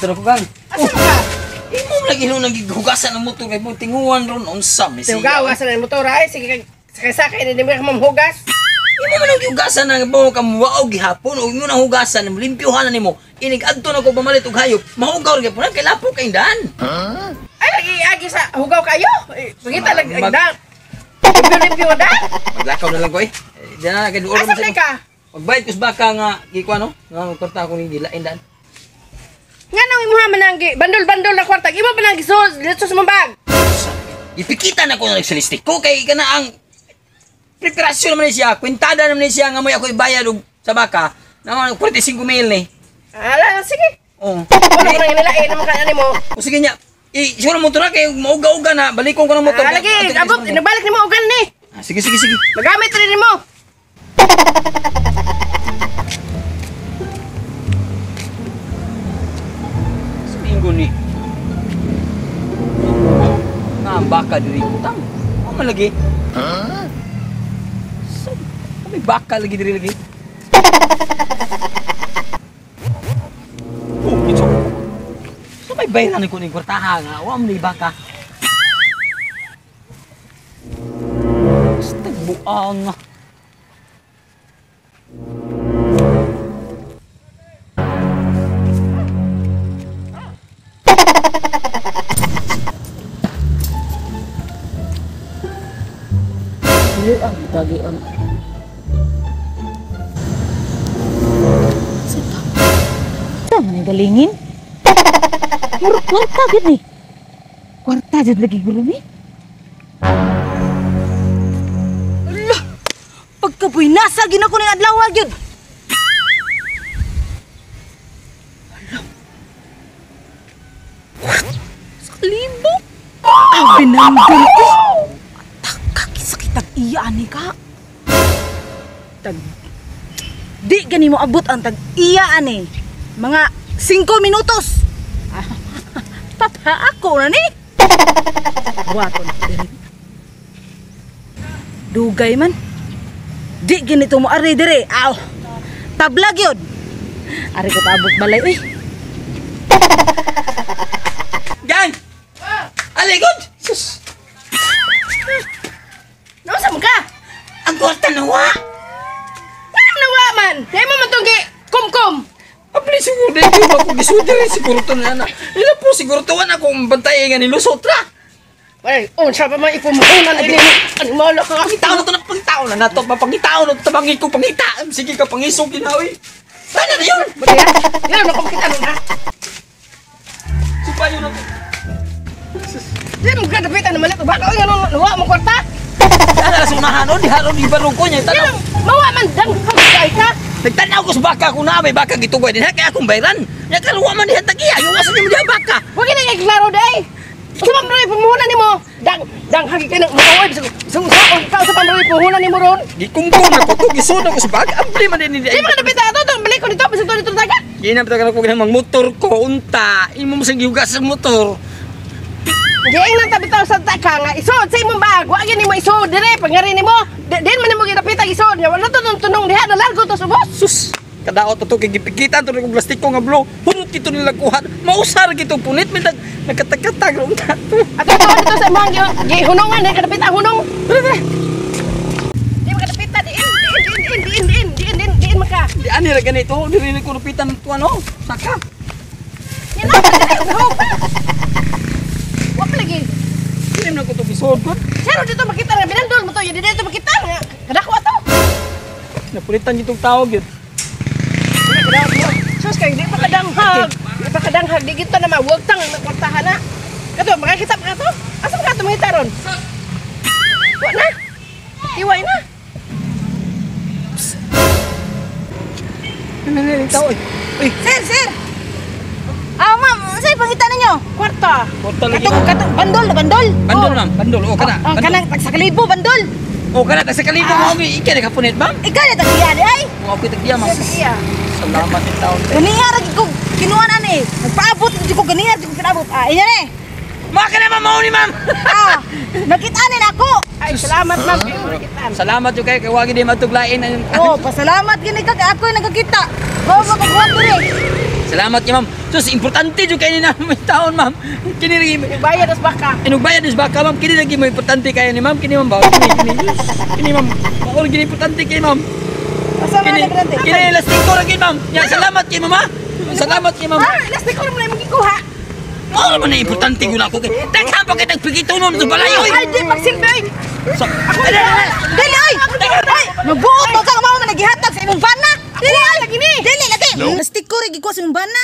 dito na ko gang. Asa ka? Imo lagi nung naghugasan ng motor kay mo tinguan ron unsa mi siya. Hugasan ng motor ay sige sakay na di mo mamhugas. Imo man naghugasan ng mo kamuwao gihapon o imo nang hugasan limpyuhan na nimo. Inig adto na ko pamalit og hayop. Mahugaw gyud punan kay lapo kay indan. Ay lagi agi sa hugaw kayo. Pagita lang agda. Limpyo da. Maglakaw na lang ko eh. Diyan na kay duol mo Asa sa. ka? Magbayad kus baka nga gikuan no. Nga korta ko ni dilain dan. Nga nang imuha man ang bandol-bandol na kwarta. Imo pa nang gisus dito sa mambag. Ipikita na ko na nagsalistik ko kay kana ang preparasyon naman siya, kwentada naman siya nga mo'y ako ibayad og sa baka na 45,000 ni. Ala, sige. Oh. Wala ko nang nilain naman kanani mo. O sige niya. Siguro mo to na kay mauga-uga na balikon ko ng motor. Lagi, abot, nabalik ni mo ugan ni. Sige. Magamit rin mo. Minggo ni. Nga baka diri utang. O malagi. May baka lagi diri lagi. Oh, ito. So may bayaran ko ning kwartaha nga. Wa man baka. Stagbuang. Dili ang tagian. Ang galingin. Kwarta gid ni. Kwarta jud lagi guro ni. Allah. Pagkaboy nasa gina ko ning adlaw gyud. Allah. Saklibo. Ang binanggol ko. Kakisakit ang iya ni ka. Tag di gani mo abot ang tag iya ani. Mga 5 minutos. Papa ako na ni. Waton diri. Dugay man. Di ganito mo ari dire. Aw. Tablag yun. Ari ko paabot balay eh. Gang! Aligod! Sus! Nausa mo ka? Ang kwarta nawa! Anong nawa man? Dahil mo matunggi kum-kum. Apli siguro din yung ako gisuti rin siguro to na na. Ila po siguro to na akong bantayan nga ni Lusot ra. Ay, siya pa man ipumuhunan ini mo. Ano mo ka? Pangitaon na to na pangitaon na nato. Mapangitaon na to tabangin ko pangitaan. Sige ka pangisog ginawi. Sana na yun! Buti ha? Yan ako makita nun ha? Supayo na to. Yan mo kadapitan na malit. Baka o yan ang nawa mo kwarta? Sana na sunahan o. Di halong di barong ko niya. Yan ang mawa man dang hangkay ka. Nagtanaw ko sa baka kung na may baka gitugay din. Kaya akong bayran. Kaya kaluwa man dihan tagiya. Yung asa niyo dihan baka. Huwag ka na iklaro day. Sumamroy pumuhunan ni mo. Dang hagi ka ng makawad. Sungsaon ka sa pamroy pumuhunan ni mo ron. Gikungkong na ko to. Gisod ako sa baka. Ampli man din. Di mo kadapitan ito. Balik ko dito. Basta dito dagat. Ginapita ka na ko ng motor ko. Unta. Imo mo siyang gihugas sa motor. Diyan lang tabitaw sa taka nga isod sa imong bag. Wa gyud nimo isod dire pangari nimo. Din man nimo ginapita isod. Wala to tunong diha na largo to subos. Sus! Kadaot to kay gipikitan to ng plastiko nga blo. Hunot kito nila kuhan. Mausar kito punit may nagkatag-katag ron tato. At ito dito sa imong gihunongan eh kadapita hunong. Di makadapita diin maka. Di ani ra ganito. Diri ko rupitan to ano. Saka. Yan na sa Wa pa lagi. Dili na ko to bisod ko. Sero dito makita nga binandol mo to. Yun dito makita nga. Kadako ato. Napulitan gitong tao gyud. Sus kay di pa kadanghag. Di pa kadanghag di kita na mawag tang nakwartahan na. Kato makakita pa kato. Asa ka to mahita ron? Wa na. Iway na. Nanay tao. Uy, Sir. Ah, ma'am, sa'yo pangita ninyo. Kwarta. portal lagi. Kato, bandol. Bandol ma'am, bandol. O kana. Oh, kanang tagsakalibo, bandol. O kana ta sa kalibo mo gi ikay nakapunit ma'am. Ikaw na tagdiya di ay. Mo ako tagdiya ma'am. Iya. Salamat din taon. Ganiya ra gid ko kinuha na ni. Nagpaabot gid ko ganiya gid ko pinabot. Ah, inya ni. Maka na ma'am, ni ma'am. Ah, nakita ni nako. Ay salamat ma'am kay makitaan. Salamat yo kay wagi di matuglain ang Oh, pasalamat gini ka kay ako yung nagkakita. Go magkuha diri. Salamat kay ma'am. Sus importante jud kay ni namin taon ma'am. Kini lagi Bayad as baka. inugbayad is baka ma'am, kini lagi mo importante kay ni ma'am, kini ma'am ba? Kini ma'am. Maul gini importante kay ma'am. Asa man Kini nagrante? kini lastik ko lagi ma'am. Ya salamat kay mama. Salamat kay ma'am. Ah, elastic ko naman magikuha. Oh, man importante gyud ako kay. Daghan pa kitang pigitunon sa balayo. Ay, di magsilbi. So, Dili ay! Nabuot mo ka mao man nagihatag sa imong bana. Dili ay lagi ni. Dili lagi. Plastic ko rig ikuha sa imong bana.